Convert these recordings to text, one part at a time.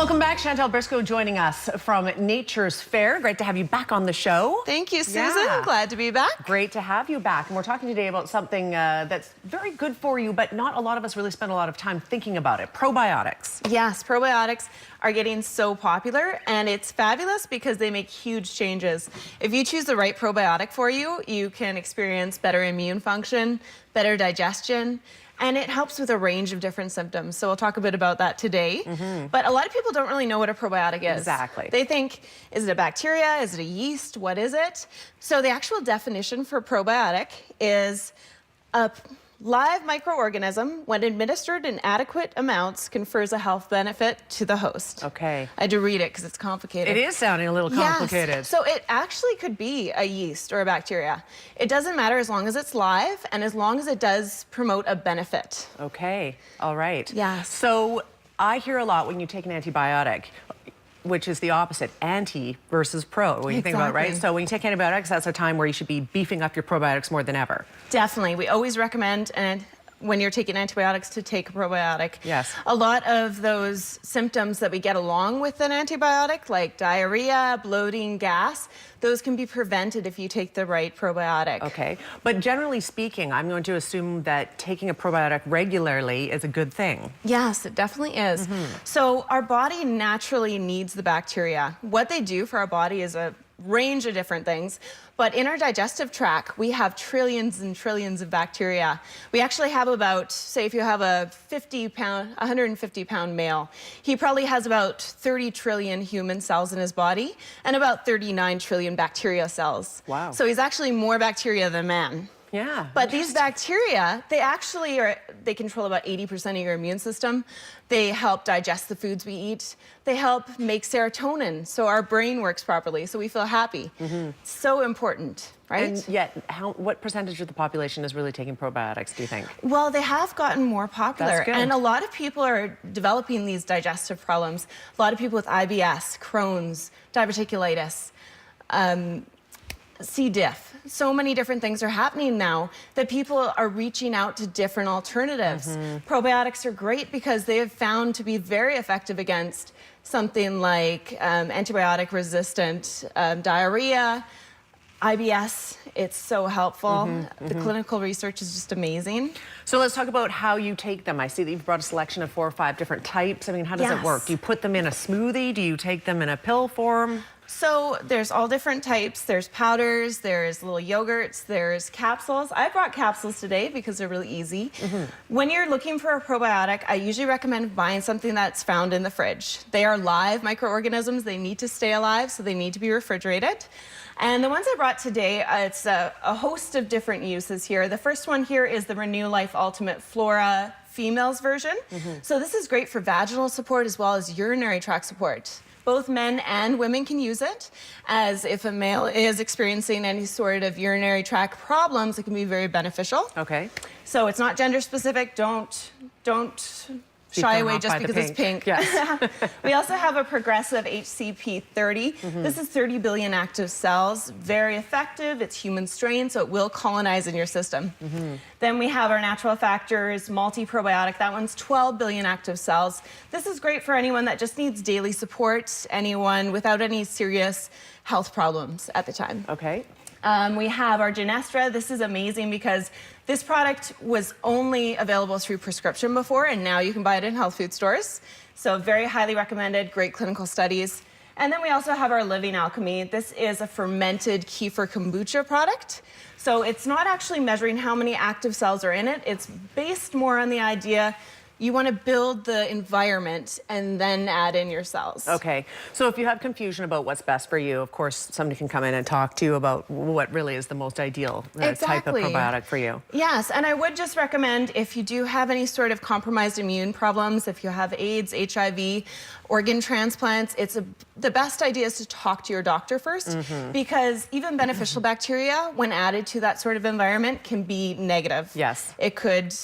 Welcome back. Chantal Briscoe joining us from Nature's Fair. Great to have you back on the show. Thank you, Susan. Yeah. Glad to be back. Great to have you back. And we're talking today about something that's very good for you, but not a lot of us really spend a lot of time thinking about it. Probiotics. Yes, probiotics are getting so popular, and it's fabulous because they make huge changes. If you choose the right probiotic for you, you can experience better immune function, better digestion, and it helps with a range of different symptoms. So we'll talk a bit about that today. But a lot of people don't really know what a probiotic is. Exactly. They think, is it a bacteria? Is it a yeast? What is it? So the actual definition for probiotic is a live microorganism, when administered in adequate amounts, confers a health benefit to the host. Okay. I had to read it because it's complicated. It is sounding a little complicated. Yes. So it actually could be a yeast or a bacteria. It doesn't matter as long as it's live and as long as it does promote a benefit. Okay. All right. Yes. So I hear a lot when you take an antibiotic, which is the opposite, anti versus pro, when you think about it, right? So when you take antibiotics, that's a time where you should be beefing up your probiotics more than ever. Definitely. We always recommend, and when you're taking antibiotics, to take a probiotic. Yes. A lot of those symptoms that we get along with an antibiotic, like diarrhea, bloating, gas, those can be prevented if you take the right probiotic. Okay. But generally speaking, I'm going to assume that taking a probiotic regularly is a good thing. Yes, it definitely is. So our body naturally needs the bacteria. What they do for our body is a range of different things, but in our digestive tract, we have trillions and trillions of bacteria. We actually have about, say if you have a 150-pound male, he probably has about 30 trillion human cells in his body and about 39 trillion bacteria cells. Wow. So he's actually more bacteria than man. Yeah. But these bacteria, they control about 80% of your immune system. They help digest the foods we eat. They help make serotonin so our brain works properly, so we feel happy. So important, right? And yet, what percentage of the population is really taking probiotics, do you think? Well, they have gotten more popular. That's good. And a lot of people are developing these digestive problems. A lot of people with IBS, Crohn's, diverticulitis, C. diff. So many different things are happening now that people are reaching out to different alternatives. Probiotics are great because they have found to be very effective against something like antibiotic-resistant diarrhea, IBS. It's so helpful. The clinical research is just amazing. So let's talk about how you take them. I see that you've brought a selection of 4 or 5 different types. I mean, how does it work? Do you put them in a smoothie? Do you take them in a pill form? So there's all different types. There's powders, there's little yogurts, there's capsules. I brought capsules today because they're really easy. When you're looking for a probiotic, I usually recommend buying something that's found in the fridge. They are live microorganisms. They need to stay alive, so they need to be refrigerated. And the ones I brought today, it's a host of different uses here. The first one here is the Renew Life Ultimate Flora Females version. So this is great for vaginal support as well as urinary tract support. Both men and women can use it, as if a male is experiencing any sort of urinary tract problems, it can be very beneficial. Okay. So it's not gender specific. Don't shy away just because it's pink. Yes. We also have a progressive HCP 30. This is 30 billion active cells. Very effective. It's human strain, so it will colonize in your system. Then we have our natural factors multi-probiotic. That one's 12 billion active cells. This is great for anyone that just needs daily support, anyone without any serious health problems at the time. Okay. We have our Genestra. This is amazing because this product was only available through prescription before, and now you can buy it in health food stores. So very highly recommended, great clinical studies. And then we also have our Living Alchemy. This is a fermented kefir kombucha product. So it's not actually measuring how many active cells are in it. It's based more on the idea you want to build the environment and then add in your cells. Okay. So if you have confusion about what's best for you, of course, somebody can come in and talk to you about what really is the most ideal type of probiotic for you. Yes, and I would just recommend if you do have any sort of compromised immune problems, if you have AIDS, HIV, organ transplants, the best idea is to talk to your doctor first, because even beneficial bacteria, when added to that sort of environment, can be negative. Yes. It could,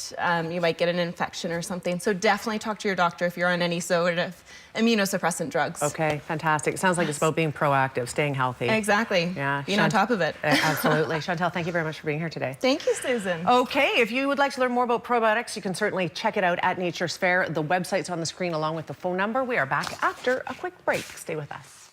you might get an infection or something something. So definitely talk to your doctor if you're on any sort of immunosuppressant drugs. Okay, fantastic. It sounds like it's about being proactive, staying healthy. Exactly. Yeah. Being on top of it. Absolutely. Chantel, thank you very much for being here today. Thank you, Susan. Okay, if you would like to learn more about probiotics, you can certainly check it out at Nature's Fair. The website's on the screen along with the phone number. We are back after a quick break. Stay with us.